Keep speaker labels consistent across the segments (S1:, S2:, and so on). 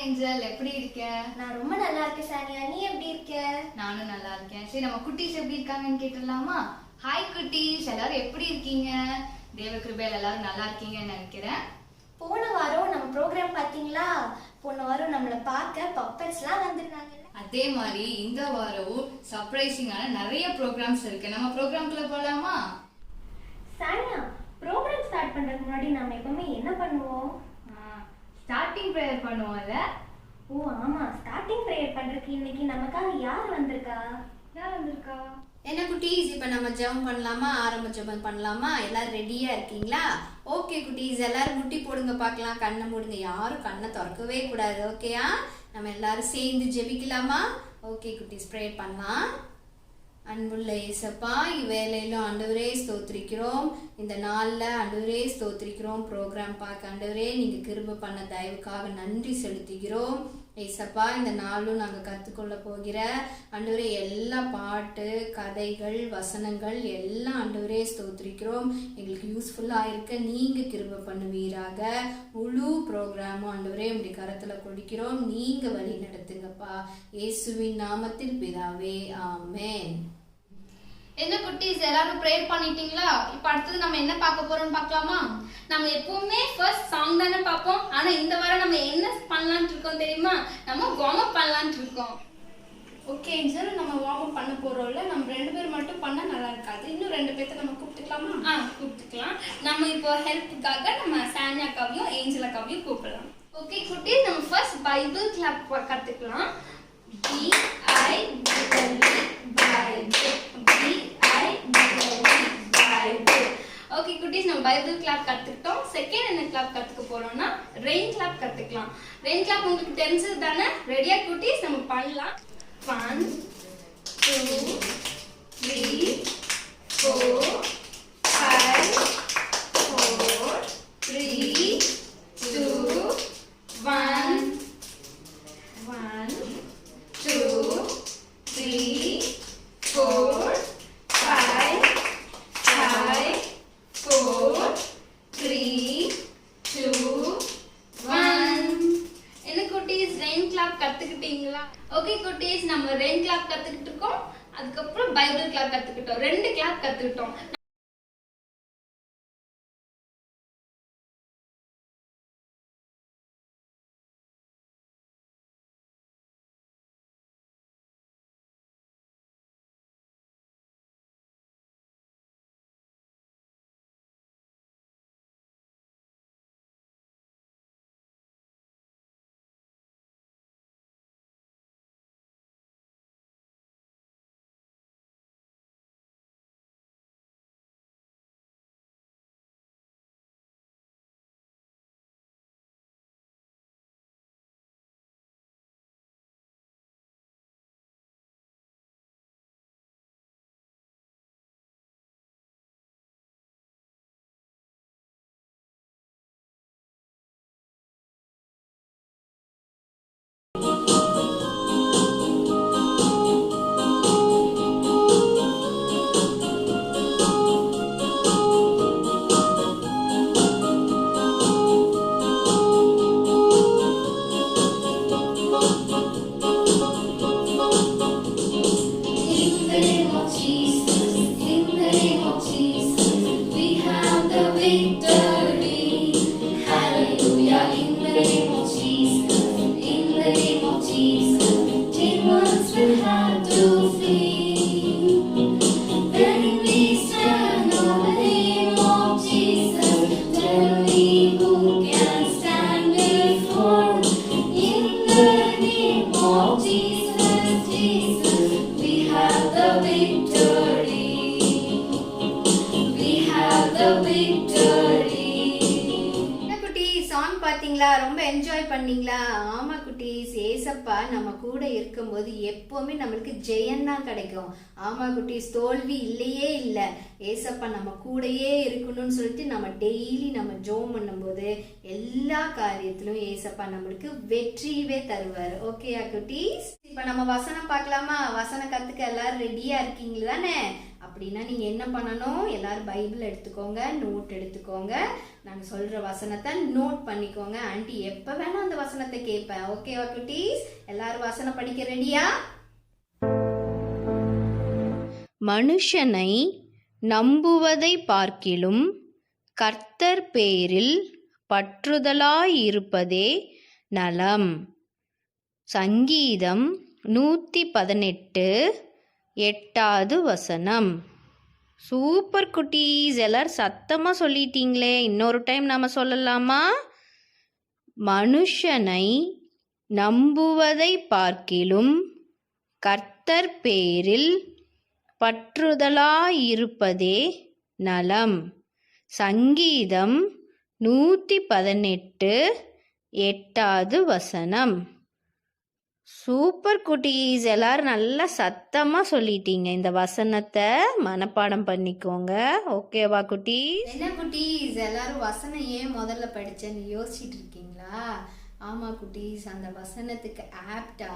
S1: Angel, எப்படி இருக்க?
S2: நான் ரொம்ப நல்லா இருக்கேன் சானியா. நீ எப்படி இருக்க?
S1: நானும் நல்லா இருக்கேன். சரி, நம்ம குட்டீஸ் எப்படி இருக்காங்கன்னு கேட்டுடலாமா? ஹாய் குட்டீஸ், எல்லாரும் எப்படி இருக்கீங்க? தேவ கிருபையில எல்லாரும் நல்லா இருக்கீங்கன்னு நினைக்கிறேன்.
S2: போன வாரம் நம்ம ப்ரோக்ராம் பாத்தீங்களா? போன வாரம் நம்மள பார்க்க பப்பட்ஸ்லாம் வந்திருந்தாங்க.
S1: அதே மாதிரி இந்த வாரம் சர்ப்ரைசிங்கான நிறைய ப்ரோக்ராம்ஸ் இருக்கு. நம்ம ப்ரோக்ராம்குள்ள போலாமா?
S2: சானியா, ப்ரோக்ராம் ஸ்டார்ட் பண்றதுக்கு முன்னாடி நாம எப்பவுமே என்ன பண்ணுவோம்?
S1: ஸ்டார்டிங் ப்ரேயர் பண்ணுவோம்ல.
S2: ஓ ஆமா, ஸ்டார்டிங் ப்ரேயர் பண்றதுக்கு இன்னைக்கு நமக்காக யார் வந்திருக்கா?
S3: என்ன குட்டீஸ், இப்போ நம்ம ஜெபம் பண்ணலாமா? ஆரம்ப ஜெபம் பண்ணலாமா? எல்லாரும் ரெடியா இருக்கீங்களா? ஓகே குட்டீஸ், எல்லாரும் முட்டி போடுங்க பார்க்கலாம். கண்ணை மூடுங்க, யாரும் கண்ணை திறக்கவே கூடாது. ஓகேயா? நம்ம எல்லாரும் சேர்ந்து ஜெபிக்கலாமா? ஓகே குட்டீஸ், ப்ரே பண்ணலாம். அன்புள்ள இயேசப்பா, இவ்வேளையிலும் ஆண்டவரே ஸ்தோத்திரிக்கிறோம். இந்த நாளில் ஆண்டவரே ஸ்தோத்திரிக்கிறோம். ப்ரோக்ராம் பார்க்க ஆண்டவரே நீங்கள் கிருபை பண்ண தயவுக்காக நன்றி செலுத்துகிறோம். ஏசப்பா, இந்த நாளும் நாங்கள் கற்றுக்கொள்ள போகிற ஆண்டவரே எல்லா பாட்டு, கதைகள், வசனங்கள் எல்லாம் ஆண்டவரே ஸ்தோத்திரிக்கிறோம். எங்களுக்கு யூஸ்ஃபுல்லாக இருக்க நீங்கள் கிருபை பண்ணுவீராக. முழு ப்ரோக்ராமும் ஆண்டவரே உடைய கரத்தில் கொடுக்கிறோம். நீங்கள் வழி நடத்துங்கப்பா. இயேசுவின் நாமத்தில் பிதாவே, ஆமென்.
S4: என்ன குட்டீஸ், எல்லாரும் ப்ரேயர் பண்ணிட்டீங்களா? இப்போ அடுத்தது நம்ம என்ன பார்க்க போறோம்னு பார்க்கலாமா? நம்ம எப்பவுமே ஃபர்ஸ்ட் சாங் தானே பார்ப்போம். ஆனா இந்த வாரம் நம்ம என்ன பண்ணலாம்னு இருக்கோம் தெரியுமா? நம்ம வார்ம் அப் பண்ணலாம்னு இருக்கோம்.
S5: ஓகே ஏஞ்சல், நம்ம வார்ம் அப் பண்ண போறோம்ல. நம்ம 2 பேர் மட்டும் பண்ணா நல்லா இருக்காது. இன்னும் 2 பேர்த்த நம்ம கூப்பிட்டுக்கலாமா?
S4: கூப்பிட்டுக்கலாம். நம்ம இப்போ ஹெல்ப்புக்காக நம்ம சானியாக்காவையும் ஏஞ்சலாக்காவையும் கூப்பிடலாம். ஓகே குட்டீஸ், நம்ம ஃபர்ஸ்ட் பைபிள் கிளாப் கத்துக்கலாம். ஓகே குட்டீஸ், நம்ம பைபிள் கிளாப் கத்துக்கிட்டோம். செகண்ட் என்ன கிளாப் கத்துக்க போறோம்னா ரெயின் கிளாப் கத்துக்கலாம். ரெயின் கிளாப் உங்களுக்கு தெரிஞ்சது தானே? ரெடியா குட்டீஸ்? நம்ம பண்ணலாம். 1 2 3 4 5 4 3 2 1 1 2 3 4 5 5 4 3 2 1. என்ன குட்டீஸ், ரெயின் கிளாப் கத்துக்கிட்டீங்களா? ஓகே குட்டீஸ், நம்ம ரெயின் கிளாப் கத்துக்கிட்டு இருக்கோம். அதுக்கப்புறம் பைபிள் கிளாப் கத்துக்கிட்டோம். 2 கிளாப் கத்துக்கிட்டோம்.
S3: பாத்தீங்களா? ரொம்ப என்ஜாய் பண்ணீங்களா? ஆமா குட்டீஸ், ஏசப்பா நம்ம கூட இருக்கும்போது எப்பவுமே நம்மளுக்கு ஜெயம் தான் கிடைக்கும். ஆமா குட்டீஸ், தோல்வி இல்லையே இல்லை. ஏசப்பா நம்ம கூடயே இருக்கணும்னு சொல்லிட்டு நம்ம டெய்லி நம்ம ஜெபம் பண்ணும்போது எல்லா காரியத்திலும் ஏசப்பா நம்மளுக்கு வெற்றியவே தருவார். ஓகேயா குட்டீஸ்? இப்ப நம்ம வசனம் பார்க்கலாமா? வசனம் கத்துக்க எல்லாரும் ரெடியா இருக்கீங்களா தானே? அப்ப அப்படின்னா நீங்கள் என்ன பண்ணணும், எல்லாரும் பைபிள் எடுத்துக்கோங்க, நோட் எடுத்துக்கோங்க. நாங்கள் சொல்கிற வசனத்தை நோட் பண்ணிக்கோங்க. ஆண்டி எப்போ வேணால் அந்த வசனத்தை கேட்பேன். ஓகேவா குட்டீஸ்? எல்லாரும் வசனம் படிக்க ரெடியா? மனுஷனை நம்புவதை பார்க்கிலும் கர்த்தர் பேரில் பற்றுதலாயிருப்பதே நலம். சங்கீதம் 118:8 சூப்பர் குட்டீஸ், எல்லாரும் சத்தமாக சொல்லிட்டீங்களே. இன்னொரு டைம் நாம் சொல்லலாமா? மனுஷனை நம்புவதை பார்க்கிலும் கர்த்தர் பேரில் பற்றுதலாயிருப்பதே நலம். சங்கீதம் 118:8 சூப்பர் குட்டீஸ், எல்லாரும் நல்லா சத்தமாக சொல்லிட்டீங்க. இந்த வசனத்தை மனப்பாடம் பண்ணிக்கோங்க. ஓகேவா குட்டீஸ்? என்ன குட்டீஸ், எல்லாரும் வசனம் ஏன் முதல்ல படிச்சேன்னு யோசிச்சுட்டு இருக்கீங்களா? ஆமாம் குட்டீஸ், அந்த வசனத்துக்கு ஆப்டா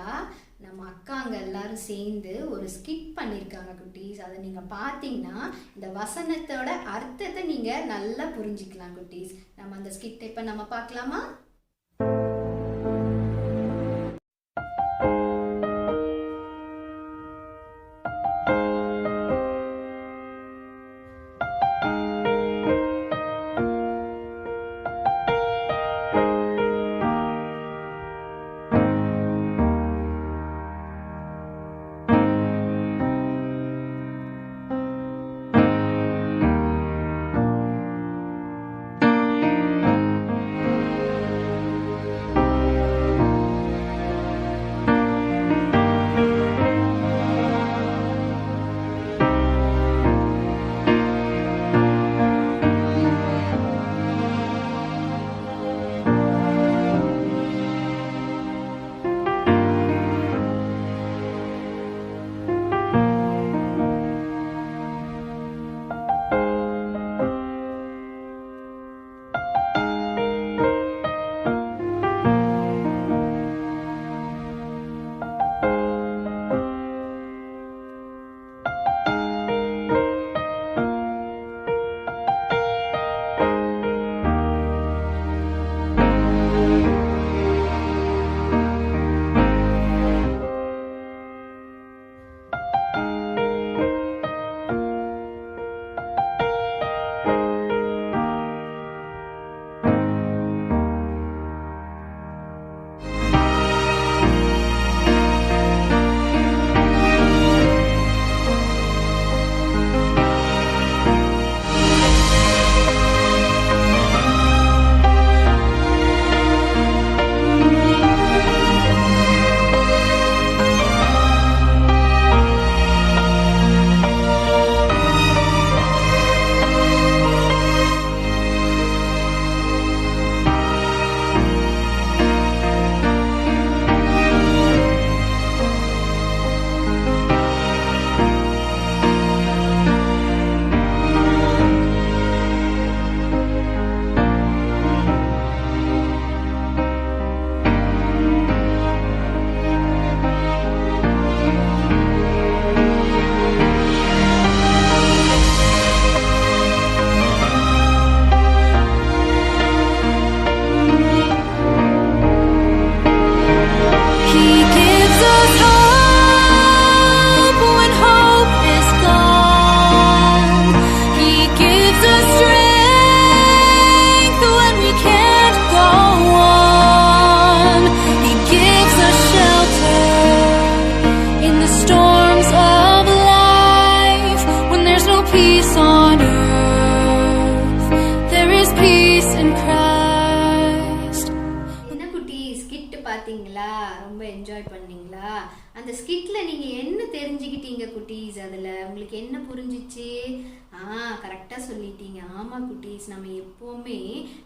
S3: நம்ம அக்காங்க எல்லாரும் சேர்ந்து ஒரு ஸ்கிட் பண்ணியிருக்காங்க குட்டீஸ். அதை நீங்கள் பார்த்தீங்கன்னா இந்த வசனத்தோட அர்த்தத்தை நீங்கள் நல்லா புரிஞ்சுக்கலாம் குட்டீஸ். நம்ம அந்த ஸ்கிட்டை இப்போ நம்ம பார்க்கலாமா? பார்த்தீங்களா? ரொம்ப என்ஜாய் பண்ணீங்களா? அந்த ஸ்கிட்ல நீங்க என்ன தெரிஞ்சுக்கிட்டீங்க குட்டீஸ்? அதுல உங்களுக்கு என்ன புரிஞ்சிச்சு? கரெக்டாக சொல்லிட்டீங்க. ஆமாம் குட்டீஸ், நம்ம எப்போவுமே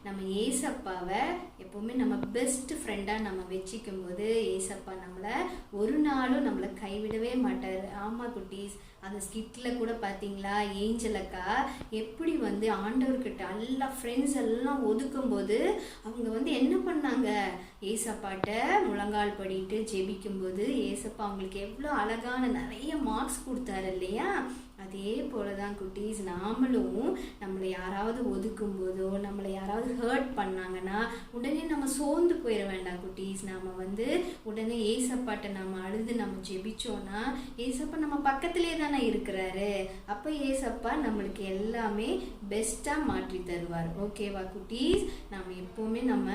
S3: நம்ம ஏசப்பாவை எப்போவுமே நம்ம பெஸ்ட் ஃப்ரெண்டாக நம்ம வச்சுக்கும் போது ஏசப்பா நம்மளை ஒரு நாளும் நம்மளை கைவிடவே மாட்டார். ஆமாம் குட்டீஸ், அந்த ஸ்கிட்டில் கூட பார்த்தீங்களா ஏஞ்சல் அக்கா எப்படி ஆண்டவர்கிட்ட எல்லா ஃப்ரெண்ட்ஸ் எல்லாம் ஒதுக்கும் போது அவங்க என்ன பண்ணாங்க, ஏசப்பாட்ட முழங்கால் படிட்டு ஜெபிக்கும் போது ஏசப்பா அவங்களுக்கு எவ்வளோ அழகான நிறைய மார்க்ஸ் கொடுத்தாரு இல்லையா? அதே போல தான் குட்டீஸ், நாமளும் நம்மளை யாராவது ஒதுக்கும் போதோ நம்மளை யாராவது ஹர்ட் பண்ணாங்கன்னா உடனே நம்ம சோர்ந்து போயிட வேண்டாம் குட்டீஸ். நாம் உடனே ஏசப்பாட்ட நம்ம அழுது நம்ம ஜெபிச்சோன்னா ஏசப்பா நம்ம பக்கத்திலே தானே இருக்கிறாரு. அப்போ ஏசப்பா நம்மளுக்கு எல்லாமே பெஸ்ட்டாக மாற்றி தருவார். ஓகேவா குட்டீஸ்? நம்ம எப்போவுமே நம்ம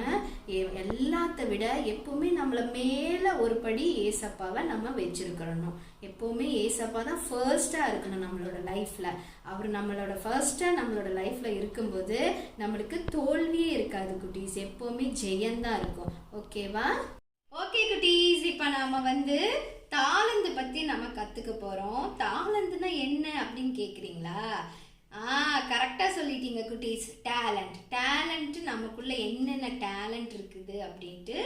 S3: எல்லாத்த விட எப்போவுமே நம்மளை மேலே ஒரு படி ஏசப்பாவை நம்ம வச்சிருக்கிறணும். எப்போவுமே ஏசப்பா தான் ஃபர்ஸ்ட்டாக இருக்கணும் நம்மளோட லைஃப்பில். அவர் நம்மளோட ஃபர்ஸ்ட்டாக நம்மளோட லைஃப்பில் இருக்கும்போது நம்மளுக்கு தோல்வியே இருக்காது குட்டீஸ், எப்போவுமே ஜெயந்தான் இருக்கும். ஓகேவா? ஓகே குட்டீஸ், இப்போ நாம் தாளந்து பற்றி நம்ம கற்றுக்க போகிறோம். தாளந்துன்னா என்ன அப்படின்னு கேட்குறீங்களா? கரெக்டாக சொல்லிட்டீங்க குட்டீஸ். டேலண்ட் நமக்குள்ளே என்னென்ன டேலண்ட் இருக்குது அப்படின்ட்டு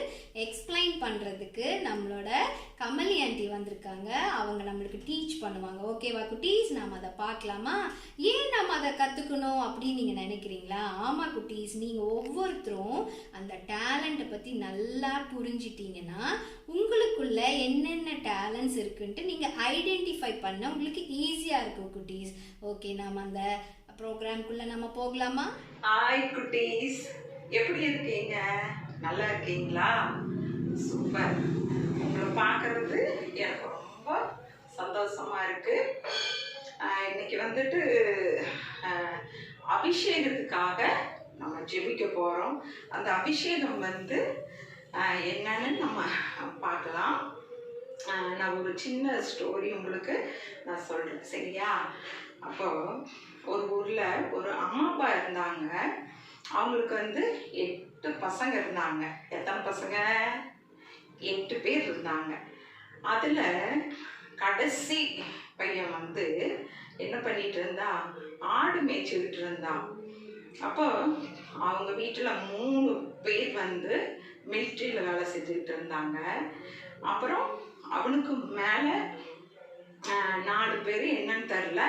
S3: எக்ஸ்பிளைன் பண்ணுறதுக்கு நம்மளோட கமலி ஆண்டி வந்திருக்காங்க. அவங்க நம்மளுக்கு டீச் பண்ணுவாங்க. ஓகேவா குட்டீஸ்? நாம் அதை பார்க்கலாமா? ஏன் நம்ம அதை கற்றுக்கணும் அப்படின்னு நீங்கள் நினைக்கிறீங்களா? ஆமாம் குட்டீஸ், நீங்கள் ஒவ்வொருத்தரும் அந்த டேலண்ட்டை பற்றி நல்லா புரிஞ்சிட்டிங்கன்னா உங்களுக்குள்ள என்னென்ன டேலண்ட்ஸ் இருக்குன்ட்டு நீங்கள் ஐடென்டிஃபை பண்ண உங்களுக்கு ஈஸியாக இருக்கும் குட்டீஸ். ஓகே, நாம் அந்த ப்ரோக்ராம்குள்ளே நம்ம போகலாமா?
S6: ஹாய் குட்டீஸ், எப்படி இருக்கீங்க? நல்லா இருக்கீங்களா? சூப்பர். உங்களை பார்க்கறது எனக்கு ரொம்ப சந்தோஷமா இருக்கு. இன்னைக்கு அபிஷேகத்துக்காக நம்ம ஜெபிக்க போகிறோம். அந்த அபிஷேகம் என்னன்னு நம்ம பார்க்கலாம். நான் ஒரு சின்ன ஸ்டோரி உங்களுக்கு நான் சொல்கிறேன், சரியா? அப்போ ஒரு ஊரில் ஒரு அம்மா அப்பா இருந்தாங்க. அவங்களுக்கு 8 பசங்க இருந்தாங்க. எத்தனை பசங்க? 8 பேர் இருந்தாங்க. அதில் கடைசி பையன் என்ன பண்ணிட்டு இருந்தா? ஆடு மேய்ச்சிக்கிட்டு இருந்தான். அப்போ அவங்க வீட்டில் 3 பேர் மிலிட்ரியில் வேலை செஞ்சுக்கிட்டு இருந்தாங்க. அப்புறம் அவனுக்கு மேலே 4 பேர், என்னன்னு தெரில.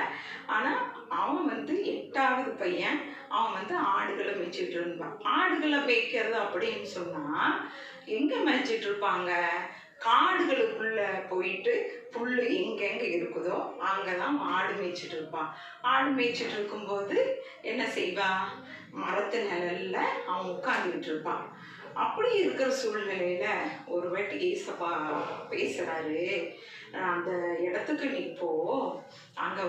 S6: ஆனால் அவன் 8வது பையன். அவன் ஆடுகளை மேய்ச்சிட்டு இருந்தான். ஆடுகளை மேய்க்கிறது அப்படின்னு சொன்னால் எங்கே மேய்ச்சிட்டு இருப்பாங்க? காடுகளுக்குள்ள போயிட்டு புல் எங்கெங்கே இருக்குதோ அங்கே தான் ஆடு மேய்ச்சிட்டு இருப்பான். ஆடு மேய்ச்சிட்டு இருக்கும்போது என்ன செய்வான்? மரத்து நிழல்ல அவன் உட்காந்துக்கிட்டு இருப்பான். அப்படி இருக்கிற சூழ்நிலையில ஒரு வாட்டி ஏசப்பா பேசுறாரு, அந்த இடத்துக்கு நீ போ, அங்க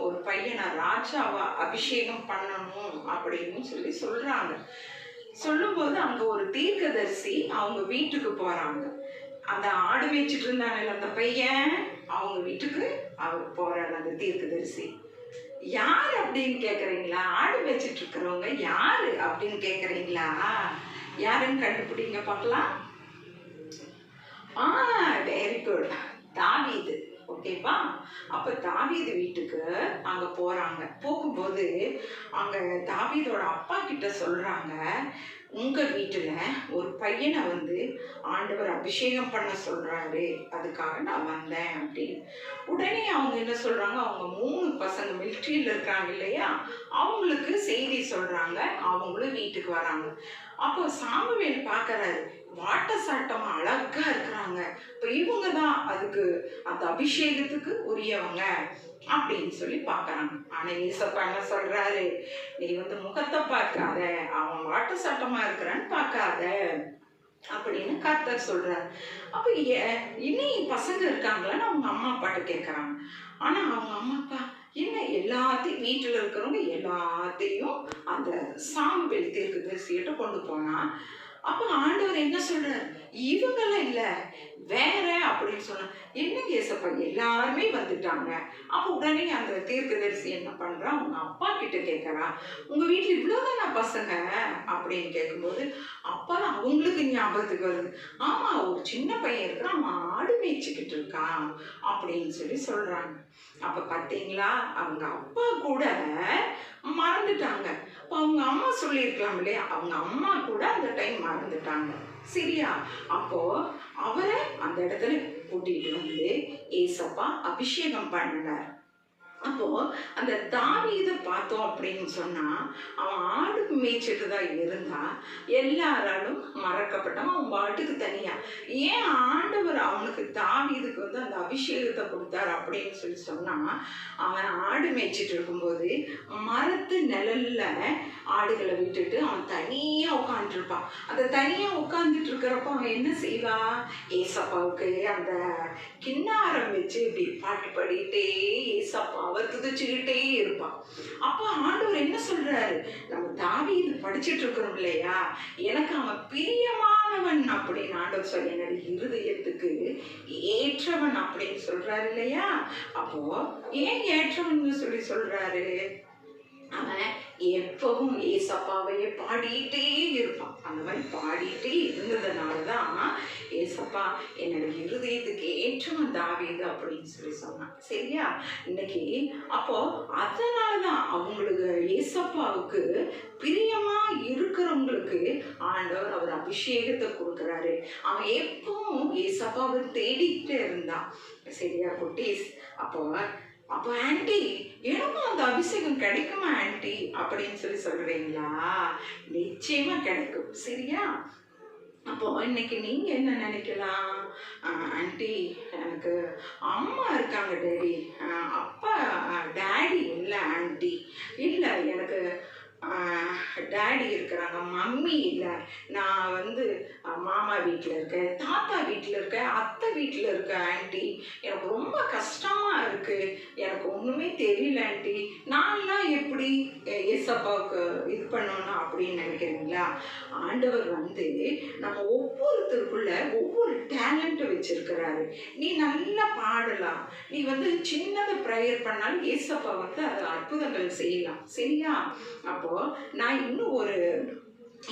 S6: ஒரு பையனை ராஜாவா அபிஷேகம் பண்ணணும் அப்படின்னு சொல்றாங்க. சொல்லும்போது அங்க ஒரு தீர்க்கதரிசி அவங்க வீட்டுக்கு போறாங்க. அந்த ஆடு மேய்ச்சிட்டு இருந்தாங்க அந்த பையன், அவங்க வீட்டுக்கு அவர் போறாரு அந்த தீர்க்கதரிசி. யாரு அப்படின்னு கேக்குறீங்களா? ஆடு மேய்ச்சிட்டு இருக்கிறவங்க யாரு அப்படின்னு கேக்குறீங்களா? யாருன்னு கண்டுபிடிங்க பார்க்கலாம். வெரி குட், தாவீது. ஓகேப்பா? அப்ப தாவீது வீட்டுக்கு அங்க போறாங்க. போகும்போது அங்க தாவீதோட அப்பா கிட்ட சொல்றாங்க, உங்க வீட்டுல ஒரு பையனை ஆண்டவர் அபிஷேகம் பண்ண சொல்றாரு, அதுக்காக நான் வந்தேன் அப்படின்னு. உடனே அவங்க என்ன சொல்றாங்க? அவங்க 3 பசங்க மிலிட்ரியில இருக்காங்க இல்லையா, அவங்களுக்கு செய்தி சொல்றாங்க. அவங்களும் வீட்டுக்கு வராங்க. அப்போ சாமுவேல் பார்க்கறாரு, வாட்ட சாட்டமா அழகா இருக்கிறாங்க. இப்போ இவங்க தான் அதுக்கு அந்த அபிஷேகத்துக்கு உரியவங்க அப்படின்னு பார்க்கறாங்க. ஆனா ஏசப்பா என்ன சொல்றாரு? நீ முகத்தை பார்க்காத, அவன் வாட்ட சாட்டமா இருக்கிறான்னு பார்க்காத அப்படின்னு கர்த்தர் சொல்றாரு. அப்ப இனி பசங்க இருக்காங்களான்னு அவங்க அம்மா அப்பாட்ட கேட்கறாங்க. ஆனா அவங்க அம்மா அப்பா என்ன எல்லாத்தையும் வீட்டுல இருக்கிறவங்க எல்லாத்தையும் அந்த சாமுவேல் தீர்க்கதரிசிகிட்ட கொண்டு போனா, அப்ப ஆண்டவர் என்ன சொல்றாரு? இவங்கெல்லாம் இல்ல, வேற அப்படின்னு சொன்னா. என்னங்க ஏசப்பா, எல்லாருமே வந்துட்டாங்க. அப்ப உடனே அந்த தீர்க்கதரிசி என்ன பண்றா? அவங்க அப்பா கிட்ட கேட்கறா, உங்க வீட்டுல இவ்வளவுதானா பசங்க அப்படின்னு கேட்கும்போது அப்பதான் அவங்களுக்கு ஞாபகத்துக்கு வருது, ஆமா ஒரு சின்ன பையன் இருக்கிறான், அவன் ஆடு மேய்ச்சிக்கிட்டு இருக்கான் அப்படின்னு சொல்றாங்க. அப்ப பாத்தீங்களா, அவங்க அப்பா கூட மறந்துட்டாங்க. அப்ப அவங்க அம்மா சொல்லியிருக்கலாம் இல்லையா, அவங்க அம்மா கூட அந்த டைம் மறந்துட்டாங்க. சரியா? அப்போ அவரை அந்த இடத்துல கூட்டிட்டு ஏசப்பா அபிஷேகம் பண்ணினார். அப்போ அந்த தாவீதை பார்த்தோம் அப்படின்னு சொன்னா அவன் ஆடு மேய்ச்சிட்டு தான் இருந்தா எல்லாராலும் மறக்கப்பட்டான். அவன் பாட்டுக்கு தனியா. ஏன் ஆண்டவர் அவனுக்கு தாவீதுக்கு வந்து அந்த அபிஷேகத்தை கொடுத்தாரு அப்படின்னு சொன்னா, அவன் ஆடு மேய்ச்சிட்டு இருக்கும்போது மரத்து நிழல்ல ஆடுகளை விட்டுட்டு அவன் தனியா உட்காந்துருப்பான். அந்த தனியா உட்காந்துட்டு இருக்கிறப்ப அவன் என்ன செய்வான், ஏசப்பாவுக்கு அந்த கிண்ணாரம் வச்சு இப்படி பாட்டு பாடிட்டே ஏசப்பாவை துதிச்சுக்கிட்டே இருப்பான். அப்போ ஆண்டவர் என்ன சொல்றாரு, நம்ம தாவீது படிச்சுட்டு இருக்கிறோம் இல்லையா, எனக்கு அவன் பிரியமானவன் அப்படின்னு ஆண்டவர் சொல்லி என்னுடைய இருதயத்துக்கு ஏற்றவன் அப்படின்னு சொல்றாரு இல்லையா. அப்போ ஏன் ஏற்றவன் சொல்லி சொல்றாரு, அவன் எப்பவும் ஏசப்பாவையே பாடிட்டே இருப்பான். அந்த மாதிரி பாடிட்டே இருந்ததுனாலதான் ஏசப்பா என்னோட இருதயத்துக்கு ஏற்றவன் தாவீது அப்படின்னு சொல்லி சொன்னான். சரியா? இன்னைக்கு அப்போ அதனாலதான் அவங்களுக்கு ஏசப்பாவுக்கு பிரியமா இருக்கிறவங்களுக்கு ஆண்டவர் அவர் அபிஷேகத்தை கொடுக்குறாரு. அவன் எப்பவும் ஏசப்பாவை தேடிக்கிட்டே இருந்தான். சரியா குட்டீஸ்? அப்போ ஆன்டி எனக்கும் அந்த அபிஷேகம் கிடைக்குமா ஆன்டி அப்படின்னு சொல்லி சொல்றீங்களா? நிச்சயமா கிடைக்கும். சரியா? அப்போ இன்னைக்கு நீங்க என்ன நினைக்கலாம், ஆன்டி எனக்கு அம்மா இருக்காங்க டேடி, அப்பா டேடி இல்லை ஆன்டி, இல்லை எனக்கு டேடி இருக்கிறாங்க, மம்மி இல்லை, நான் வந்து மாமா வீட்டில் இருக்கேன், தாத்தா வீட்டில் இருக்கேன், அத்தை வீட்டில் இருக்கேன் ஆன்டி, எனக்கு ரொம்ப கஷ்டமாக இருக்குது, எனக்கு ஒன்றுமே தெரியல ஆன்டி, நான்லாம் எப்படி ஏசப்பாவுக்கு இது பண்ணணும் அப்படின்னு நினைக்கிறீங்களா? ஆண்டவர் வந்து நம்ம ஒவ்வொருத்தருக்குள்ள ஒவ்வொரு டேலண்ட்டை வச்சிருக்கிறாரு. நீ நல்லா பாடலாம், நீ வந்து சின்னதை ப்ரேயர் பண்ணாலும் ஏசப்பா வந்து அது அற்புதங்கள் செய்யலாம். சரியா? அப்போ நான் இன்னும்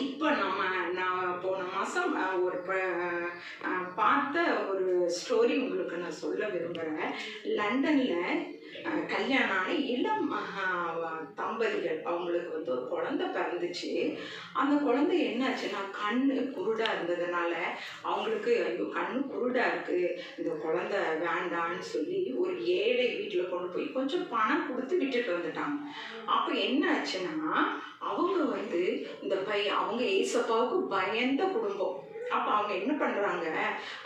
S6: இப்போ நான் போன மாதம் ஒரு பார்த்த ஒரு ஸ்டோரி உங்களுக்கு நான் சொல்ல விரும்புகிறேன். லண்டனில் கல்யாணம் ஆன இளம் தம்பதிகள், அவங்களுக்கு வந்து ஒரு குழந்தை பிறந்துச்சு. அந்த குழந்தை என்னாச்சுன்னா கண்ணு குருடா இருந்ததுனால அவங்களுக்கு ஐயோ கண்ணு குருடா இருக்கு, இந்த குழந்தை வேண்டான்னு சொல்லி ஒரு ஏழை வீட்டில் கொண்டு போய் கொஞ்சம் பணம் கொடுத்து விட்டுட்டு வந்துட்டாங்க. அப்போ என்ன ஆச்சுன்னா அவங்க வந்து இந்த அவங்க ஏசப்பாவுக்கு பயந்த குடும்பம். அப்போ அவங்க என்ன பண்ணுறாங்க,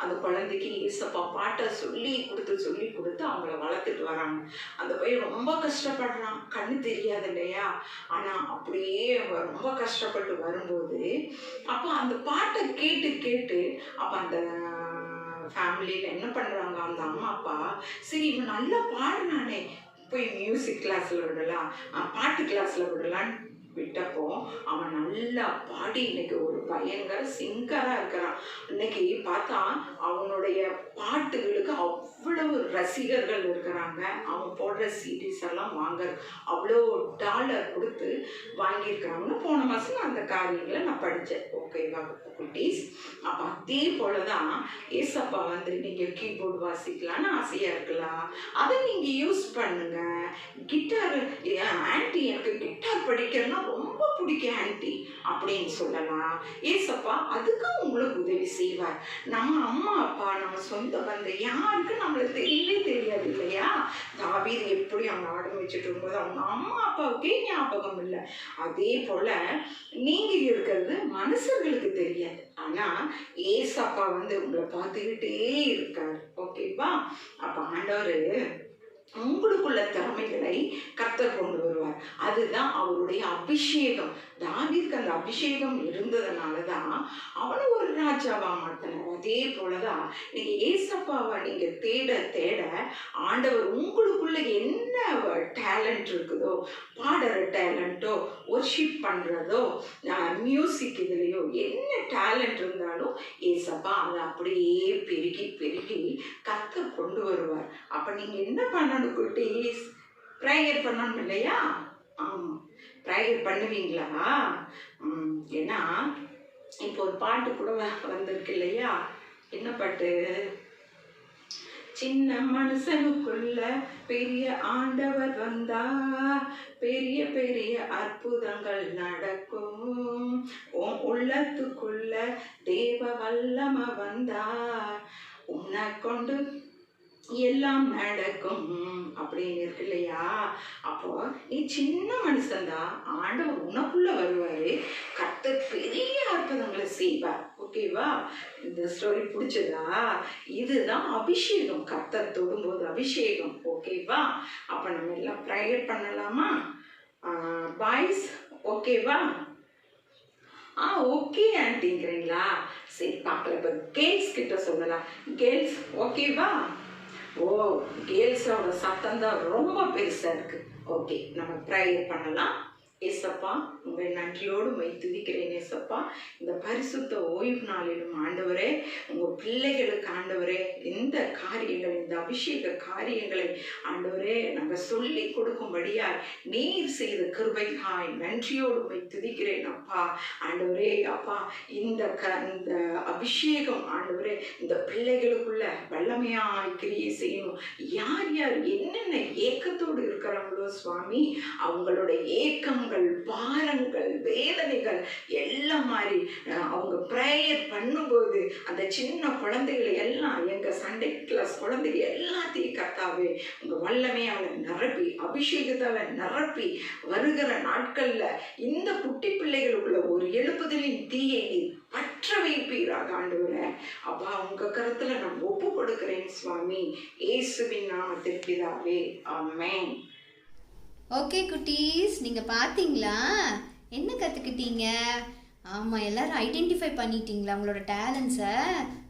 S6: அந்த குழந்தைக்கு ஏசப்பா பாட்டை சொல்லி கொடுத்து அவங்கள வளர்த்துட்டு வராங்க. அந்த பையன் ரொம்ப கஷ்டப்படுறான், கண்ணு தெரியாது இல்லையா, ஆனால் அப்படியே ரொம்ப கஷ்டப்பட்டு வரும்போது அப்போ அந்த பாட்டை கேட்டு அப்போ அந்த ஃபேமிலியில் என்ன பண்ணுறாங்க, அந்த அம்மா அப்பா சரி இவன் நல்லா பாடுனானே போய் மியூசிக் கிளாஸில் விடலாம், பாட்டு கிளாஸில் விடலான்னு விட்டப்போ அவன் நல்லா பாடி இன்னைக்கு ஒரு பயங்கர சிங்கராக இருக்கிறான். இன்னைக்கு பார்த்தா அவனுடைய பாட்டுகளுக்கு அவ்வளவு ரசிகர்கள் இருக்கிறாங்க. அவன் போடுற சீரீஸ் எல்லாம் அவ்வளோ டாலர் கொடுத்து வாங்கியிருக்கிறாங்கன்னு போன மாதம் அந்த காரியங்களை நான் படித்தேன். ஓகேவா குட்டீஸ்? அப்போ அதே போல தான் ஏசப்பா வந்து நீங்கள் கீபோர்டு வாசிக்கலான்னு ஆசையாக இருக்கலாம், அதை நீங்கள் யூஸ் பண்ணுங்க. கிட்டார் ஆன்டி எனக்கு கிட்டார் படிக்கிறதுனா ரொம்ப பிடிக்கும் ஆன்டி அப்படின்னு சொல்லலாம். ஏசப்பா அதுக்கும் உங்களுக்கு உதவி செய்வார். நம்ம அம்மா அப்பா நம்ம சொந்த பந்த யாருக்கு நம்மளுக்கு தெரியவே தெரியாது இல்லையா. தாவீது எப்படி அவங்க ஆடு வச்சுட்டு இருக்கும்போது அவங்க அம்மா அப்பாவுக்கே ஞாபகம் இல்லை. அதே போல நீங்க இருக்கிறது மனுஷர்களுக்கு தெரியாது, ஆனா ஏசப்பா வந்து உங்களை பார்த்துக்கிட்டே இருக்காரு. ஓகேவா? அப்ப ஆண்டவர் உங்களுக்குள்ள திறமைகளை கர்த்தர் கொண்டு வருவார். அதுதான் அவருடைய அபிஷேகம். தாவீதுக்கு அந்த அபிஷேகம் இருந்ததுனாலதான் அவனை ஒரு ராஜாவா மாத்தினார். அதே போலதான் நீங்க ஏசப்பாவை நீங்க தேட ஆண்டவர் உங்களுக்குள்ள என்ன டேலண்ட் இருக்குதோ, பாடுற டேலண்டோ, ஒர்ஷிப் பண்றதோ, மியூசிக் இதுலயோ என்ன டேலண்ட் இருந்தாலும் ஏசப்பா அதை அப்படியே பெருகி கர்த்தர் கொண்டு வருவார். அப்ப நீங்க என்ன பண்ணணும் குட்டீஸ்? ப்ரேயர் பண்ணணும் இல்லையா? ஆமாம், ப்ரேயர் பண்ணுவீங்களா? ஏன்னா இப்போ ஒரு பாட்டு கூட வந்திருக்கு இல்லையா, என்ன பாட்டு? சின்ன மனுஷனுக்குள்ள பெரிய ஆண்டவர் வந்தா பெரிய பெரிய அற்புதங்கள் நடக்கும். உள்ளத்துக்குள்ள தேவ வல்லம வந்தா உன்னை கொண்டு எல்லாம் நடக்கும் அப்படின்னு இருக்கு இல்லையா? அப்போ நீ சின்ன மனுஷன்தான், ஆண்டவர் உனக்குள்ள வருவாரு, கர்த்தர் பெரிய அற்புதங்களை செய்வார். ஓகேவா? இந்த ஸ்டோரி பிடிச்சதா? இதுதான் அபிஷேகம், கர்த்தர் தொடும்போது அபிஷேகம். ஓகேவா? அப்ப நம்ம எல்லாம் ப்ரேயர் பண்ணலாமா? பாய்ஸ் ஓகேவா? ஓகே ஆன்ட்டிங்கிறீங்களா? சரி பார்க்கல. இப்போ கேர்ள்ஸ் கிட்ட சொல்லலாம். கேர்ள்ஸ் ஓகேவா? கேர்ள்ஸோட சத்தம் தான் ரொம்ப பெருசா இருக்கு. ஓகே, நம்ம ப்ரேயர் பண்ணலாம். ஏசப்பா, உங்கள் நன்றியோடு மை துதிக்கிறேன். ஏசப்பா, இந்த பரிசுத்த ஓய்வு நாளிலும் ஆண்டவரே, உங்கள் பிள்ளைகளுக்கு ஆண்டவரே இந்த காரியங்கள், இந்த அபிஷேக காரியங்களை ஆண்டவரே நாங்கள் சொல்லி கொடுக்கும்படியா நீர் செய்த கிருபைக்காய் நன்றியோடு மை துதிக்கிறேன். அப்பா ஆண்டவரே, அப்பா இந்த அபிஷேகம் ஆண்டவரே இந்த பிள்ளைகளுக்குள்ள வல்லமையாய் கிரியை செய்யணும். யார் யார் என்னென்ன ஏக்கத்தோடு இருக்கிறாங்களோ சுவாமி, அவங்களோட ஏக்கம், பாரங்கள், வேதனைகள் எல்லாம் மாதிரி அவங்க ப்ரேயர் பண்ணும்போது அந்த சின்ன குழந்தைகளை எல்லாம், எங்க சண்டே கிளாஸ் குழந்தைகள் எல்லாத்தையும் கர்த்தாவே உங்க வல்லமையால நிரப்பி, அபிஷேகத்தால நிரப்பி வருகிற நாட்கள்ல இந்த குட்டி பிள்ளைகளுக்குள்ள ஒரு எழுப்புதலின் தீயை நீர் பற்ற வைப்பீராக ஆண்டவரே. அப்பா, உங்க கருத்துல நான் ஒப்பு கொடுக்கிறேன் சுவாமி, இயேசுவின் நாமத்தில் பிதாவே, ஆமென்.
S3: ஓகே குட்டீஸ், நீங்கள் பார்த்தீங்களா? என்ன கற்றுக்கிட்டீங்க? ஆமாம், எல்லோரும் ஐடென்டிஃபை பண்ணிட்டீங்களா உங்களோட டேலண்ட்ஸை?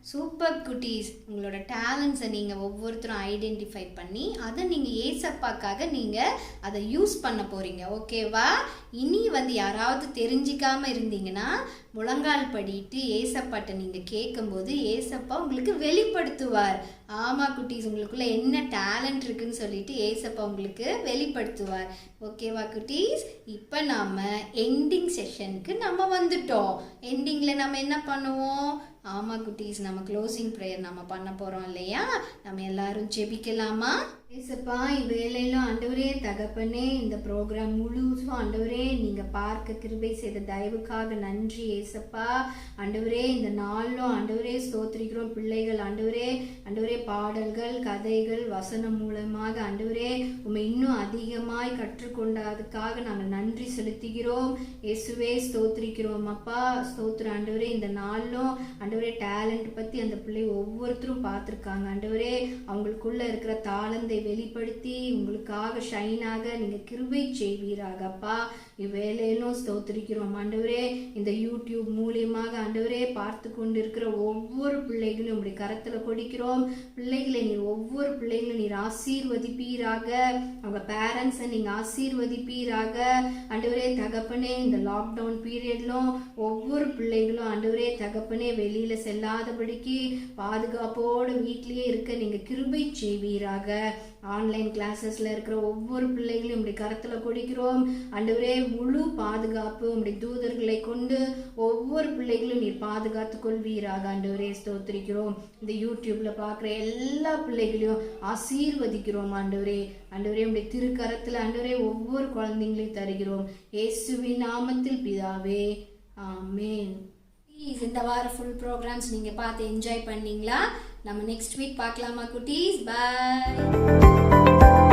S3: சூப்பர் குட்டீஸ், உங்களோட டேலண்ட்ஸை நீங்கள் ஒவ்வொருத்தரும் ஐடென்டிஃபை பண்ணி அதை நீங்கள் ஏசப்பாக்காக நீங்கள் அதை யூஸ் பண்ண போகிறீங்க. ஓகேவா? இனி யாராவது தெரிஞ்சிக்காமல் இருந்தீங்கன்னா முழங்கால் படிட்டு ஏசப்பாட்ட நீங்கள் கேட்கும்போது ஏசப்பா உங்களுக்கு வெளிப்படுத்துவார். ஆமாம் குட்டீஸ், உங்களுக்குள்ள என்ன டேலண்ட் இருக்குன்னு சொல்லிட்டு ஏசப்பா உங்களுக்கு வெளிப்படுத்துவார். ஓகேவா குட்டீஸ்? இப்போ நாம் எண்டிங் செஷனுக்கு நம்ம வந்துட்டோம். எண்டிங்கில் நம்ம என்ன பண்ணுவோம்? ஆமாம் குட்டீஸ், நம்ம க்ளோசிங் ப்ரேயர் நம்ம பண்ண போகிறோம் இல்லையா? நம்ம எல்லாரும் ஜெபிக்கலாமா? ஏசப்பா, இவ்வேளையிலும் ஆண்டவரே தகப்பனே, இந்த ப்ரோக்ராம் முழுசும் ஆண்டவரே நீங்கள் பார்க்க கிருபை செய்த தயவுக்காக நன்றி ஏசப்பா. ஆண்டவரே, இந்த நாளும் ஆண்டவரே ஸ்தோத்திரிக்கிறோம். பிள்ளைகள் ஆண்டவரே பாடல்கள், கதைகள், வசனம் மூலமாக ஆண்டவரே உண்மை இன்னும் அதிகமாய் கற்றுக்கொண்டதுக்காக நாங்கள் நன்றி செலுத்துகிறோம். இயேசுவே ஸ்தோத்திரிக்கிறோம் அப்பா. ஸ்தோத்திரம் ஆண்டவரே. இந்த நாளும் ஆண்டவரே டேலண்ட் பற்றி அந்த பிள்ளை ஒவ்வொருத்தரும் பார்த்துருக்காங்க. ஆண்டவரே, அவங்களுக்குள்ள இருக்கிற தாளந்தை வெளிப்படுத்தி உங்களுக்காக ஷைனாக நீங்கள் கிருபை செய்வீராக அப்பா. இவ்வேளையிலும் ஸ்தோத்திரிக்கிறோம் ஆண்டவரே. இந்த யூடியூப் மூலியமாக ஆண்டவரே பார்த்து கொண்டு இருக்கிற ஒவ்வொரு பிள்ளைகளும் உங்களுடைய கரத்தில் கொடுக்கிறோம். பிள்ளைகளை நீர் ஒவ்வொரு பிள்ளைகளும் நீர் ஆசீர்வதிப்பீராக. அவங்க பேரண்ட்ஸை நீங்கள் ஆசீர்வதிப்பீராக ஆண்டவரே தகப்பனே. இந்த லாக்டவுன் பீரியட்லும் ஒவ்வொரு பிள்ளைகளும் ஆண்டவரே தகப்பனே வெளியில் செல்லாதபடிக்கு பாதுகாப்போடு வீட்டிலேயே இருக்க நீங்கள் கிருபை செய்வீராக. ஆன்லைன் கிளாஸஸில் இருக்கிற ஒவ்வொரு பிள்ளைகளையும் உங்களுடைய கரத்தில் கொடுக்கிறோம் ஆண்டவரே. முழு பாதுகாப்பு உங்களுடைய தூதர்களை கொண்டு ஒவ்வொரு பிள்ளைகளும் நீர் பாதுகாத்து கொள்வீராக ஆண்டவரே. ஸ்தோத்திரிக்கிறோம். இந்த யூடியூப்ல பார்க்குற எல்லா பிள்ளைகளையும் ஆசீர்வதிக்கிறோம் ஆண்டவரே. ஆண்டவரே, உங்களுடைய திருக்கரத்தில் ஆண்டவரே ஒவ்வொரு குழந்தைங்களையும் தருகிறோம். இயேசுவின் நாமத்தில் பிதாவே, ஆமென். இந்த வார ஃபுல் ப்ரோக்ராம்ஸ் நீங்கள் பார்த்து என்ஜாய் பண்ணீங்களா? நம்ம நெக்ஸ்ட் வீக் பார்க்கலாமா குட்டீஸ்? பாய்.